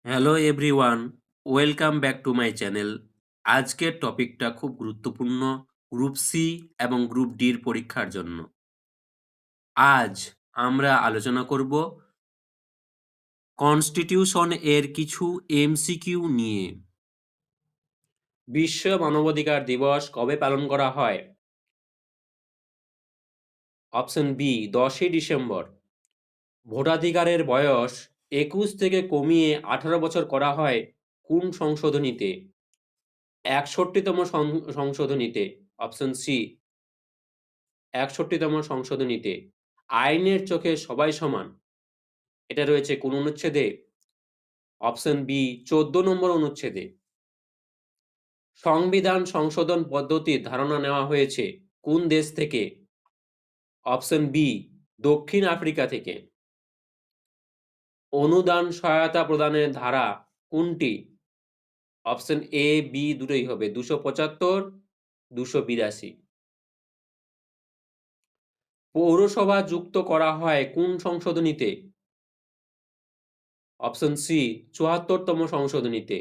Hello everyone, welcome back to my channel. আজকের টপিকটা খুব গুরুত্বপূর্ণ গ্রুপ সি এবং গ্রুপ ডির পরীক্ষার জন্য। আজ আমরা আলোচনা করব কনস্টিটিউশন এর কিছু এমসিকিউ নিয়ে। বিশ্ব মানবাধিকার দিবস কবে পালন করা হয়? অপশন বি 10ই ডিসেম্বর। ভোটাধিকারের বয়স 21 থেকে কমিয়ে 18 বছর করা হয় কোন সংশোধনীতে? 61তম সংশোধনীতে। Option C 61তম সংশোধনীতে। আইনের চোখে সবাই সমান, এটা রয়েছে কোন অনুচ্ছেদে? অপশন বি 14 নম্বর অনুচ্ছেদে। সংবিধান সংশোধন পদ্ধতির ধারণা নেওয়া হয়েছে কোন দেশ থেকে? অপশন বি দক্ষিণ আফ্রিকা থেকে। অনুদান সহায়তা প্রদানের ধারা কোনটি? অপশন এ বি দুটোই হবে, 275, 282। পৌরসভা যুক্ত করা হয় কোন সংশোধনীতে? অপশন সি 74তম সংশোধনীতে।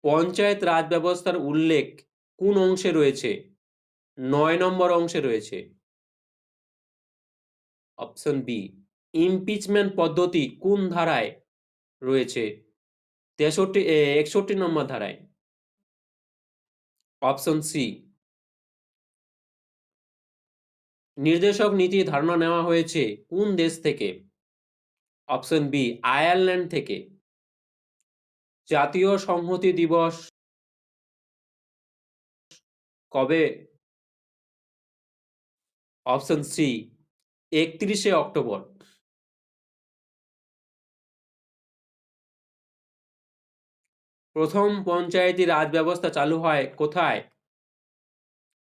পঞ্চায়েত রাজ ব্যবস্থার উল্লেখ কোন অংশে রয়েছে? 9 নম্বর অংশে রয়েছে। Option B. ইমপিচমেন্ট পদ্ধতি কোন ধারায় রয়েছে? 61 নম্বর ধারায়। Option C. নির্দেশক নীতি ধারণা নেওয়া হয়েছে কোন দেশ থেকে? অপশন বি আয়ারল্যান্ড থেকে। জাতীয় সংহতি দিবস কবে? অপশন সি 31শে অক্টোবর। প্রথম পঞ্চায়েতি রাজ ব্যবস্থা চালু হয় কোথায়?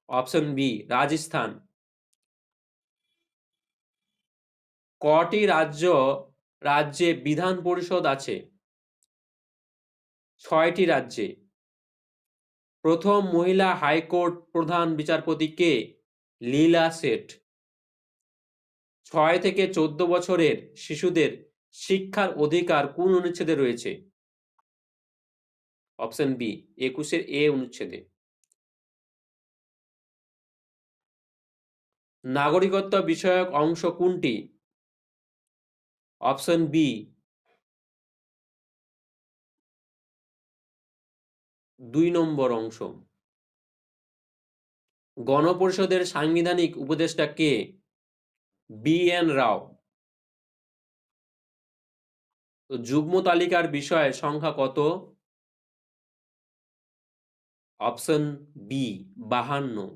Option B Rajasthan. কটি রাজ্যে বিধান পরিষদ আছে? 6টি রাজ্যে। প্রথম মহিলা হাইকোর্ট প্রধান বিচারপতি কে? লীলা শেঠ। 6 থেকে 14 বছরের শিশুদের শিক্ষার অধিকার কোন অনুচ্ছেদে রয়েছে? অপশন বি 21 এ অনুচ্ছেদে। নাগরিকত্ব বিষয়ক অংশ কোনটি? অপশন বি 2 নম্বর অংশ। গণপরিষদের সাংবিধানিক উপদেষ্টা কে? বি এন রাও। যুগ্ম তালিকার বিষয় সংখ্যা কত? Option B 52।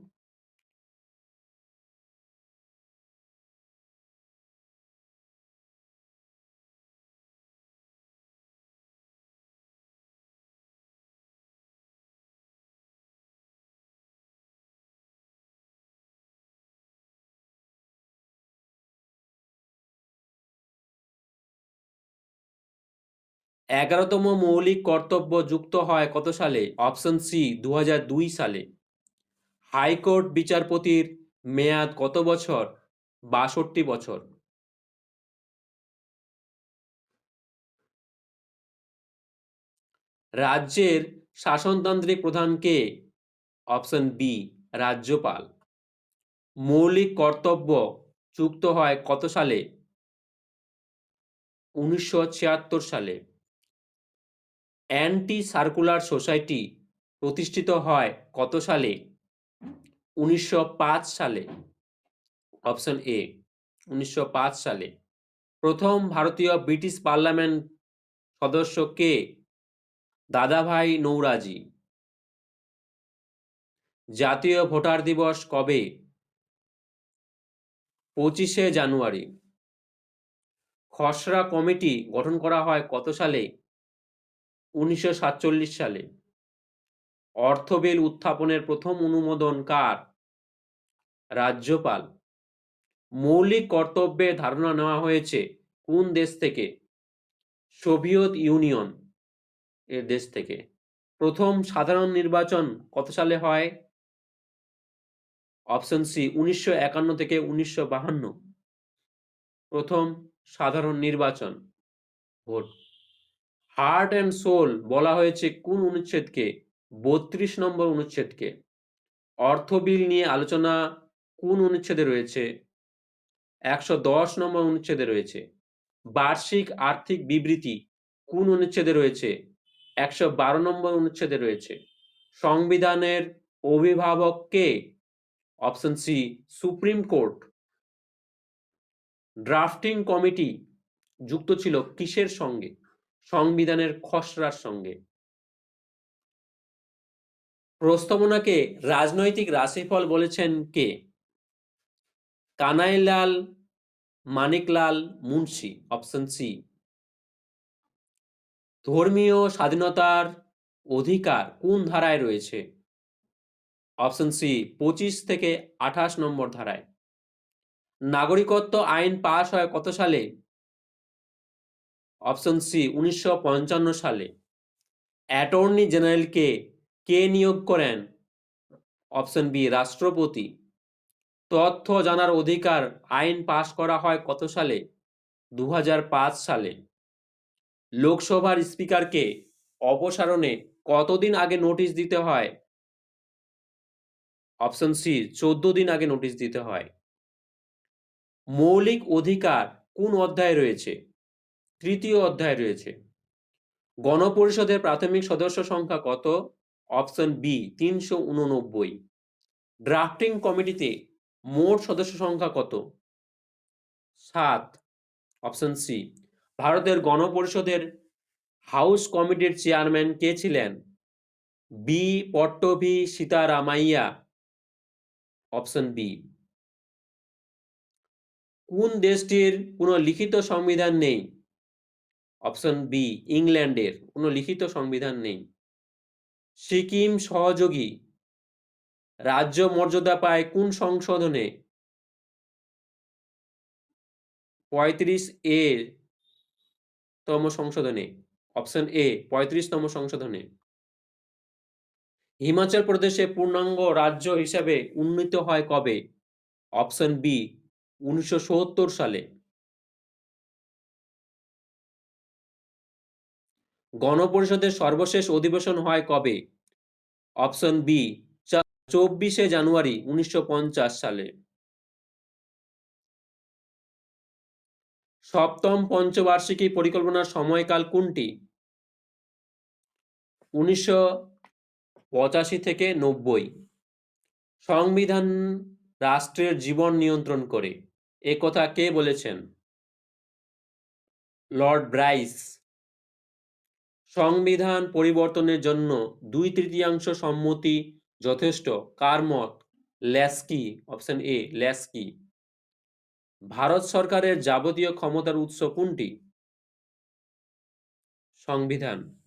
11তম মৌলিক কর্তব্য যুক্ত হয় কত সালে? অপশন সি 2002 সালে। হাইকোর্ট বিচারপতির মেয়াদ কত বছর? 62 বছর। রাজ্যের শাসনতান্ত্রিক প্রধান কে? অপশন বি রাজ্যপাল। মৌলিক কর্তব্য যুক্ত হয় কত সালে? 1976 সালে। অ্যান্টি সার্কুলার সোসাইটি প্রতিষ্ঠিত হয় কত সালে? 1905 সালে। অপশন এ 1905 সালে। প্রথম ভারতীয় ব্রিটিশ পার্লামেন্ট সদস্য কে? দাদাভাই নৌরোজি। জাতীয় ভোটার দিবস কবে? 25শে জানুয়ারি। খসড়া কমিটি গঠন করা হয় কত সালে? 1947 সালে। অর্থ বিল উত্থাপনের প্রথম অনুমোদন কার? রাজ্যপাল। মৌলিক কর্তব্যের ধারণা নেওয়া হয়েছে কোন দেশ থেকে? সোভিয়েত ইউনিয়ন এর দেশ থেকে। প্রথম সাধারণ নির্বাচন কত সালে হয়? অপশন সি 1951 থেকে 1952। প্রথম সাধারণ নির্বাচন ভোট। হার্ট অ্যান্ড সোল বলা হয়েছে কোন অনুচ্ছেদকে? ৩২ নম্বর অনুচ্ছেদকে। অর্থ বিল নিয়ে আলোচনা কোন অনুচ্ছেদে রয়েছে? ১১০ নম্বর অনুচ্ছেদে রয়েছে। বার্ষিক আর্থিক বিবৃতি কোন অনুচ্ছেদে রয়েছে? ১১২ নম্বর অনুচ্ছেদে রয়েছে। সংবিধানের অভিভাবক কে? Option C, supreme court. Drafting committee যুক্ত ছিল কিসের সঙ্গে? সংবিধানের খসড়ার সঙ্গে। প্রস্তাবনাকে রাজনৈতিক রাশিফল বলেছেন কে? কানাইলাল মানিকলাল মুন্সি। Option C. ধর্মীয় স্বাধীনতার অধিকার কোন ধারায় রয়েছে? অপশন সি, ২৫ থেকে ২৮ নম্বর ধারায়। নাগরিকত্ব আইন পাশ হয় কত সালে? অপশন সি, ১৯৫৫ সালে। অ্যাটর্নি জেনারেলকে কে নিয়োগ করেন? অপশন বি, রাষ্ট্রপতি। তথ্য জানার অধিকার আইন পাশ করা হয় কত সালে? ২০০৫ সালে। লোকসভার স্পিকারকে অপসারণে কতদিন আগে নোটিশ দিতে হয়? অপশন সি, ১৪ দিন আগে নোটিশ দিতে হয়। মৌলিক অধিকার কোন অধ্যায়ে রয়েছে? তৃতীয় অধ্যায়ে রয়েছে। গণপরিষদের প্রাথমিক সদস্য সংখ্যা কত? Option B, ৩৮৯। ড্রাফটিং কমিটিতে মোট সদস্য সংখ্যা কত? ৭। Option C. ভারতের গণপরিষদের হাউস কমিটির চেয়ারম্যান কে ছিলেন? বি পট্টভি সীতারামাইয়া। Option B. কোন দেশটির কোনো লিখিত সংবিধান নেই? অপশন বি, ইংল্যান্ডের কোনো লিখিত সংবিধান নেই। সিকিম সহযোগী রাজ্য মর্যাদা পায় কোন সংশোধনে? ৩৫ এ তম সংশোধনে। Option A, ৩৫তম সংশোধনে। হিমাচল প্রদেশে পূর্ণাঙ্গ রাজ্য হিসাবে উন্নীত হয় কবে? অপশন বি, ১৯৭০ সালে। গণপরিষদের সর্বশেষ অধিবেশন হয় কবে? অপশন বি, ২৪শে জানুয়ারি ১৯৫০ সালে। সপ্তম পঞ্চবার্ষিকী পরিকল্পনার সময়কাল কোনটি? ১৯৮৫ থেকে ৯০। সংবিধান রাষ্ট্রের জীবন নিয়ন্ত্রণ করে, এ কথা কে বলেছেন? Lord Bryce. সংবিধান পরিবর্তনের জন্য ২/৩ সম্মতি যথেষ্ট, কার মত? Laski. Option A, Laski. Bharat সরকারের যাবতীয় ক্ষমতার উৎস কোনটি? সংবিধান।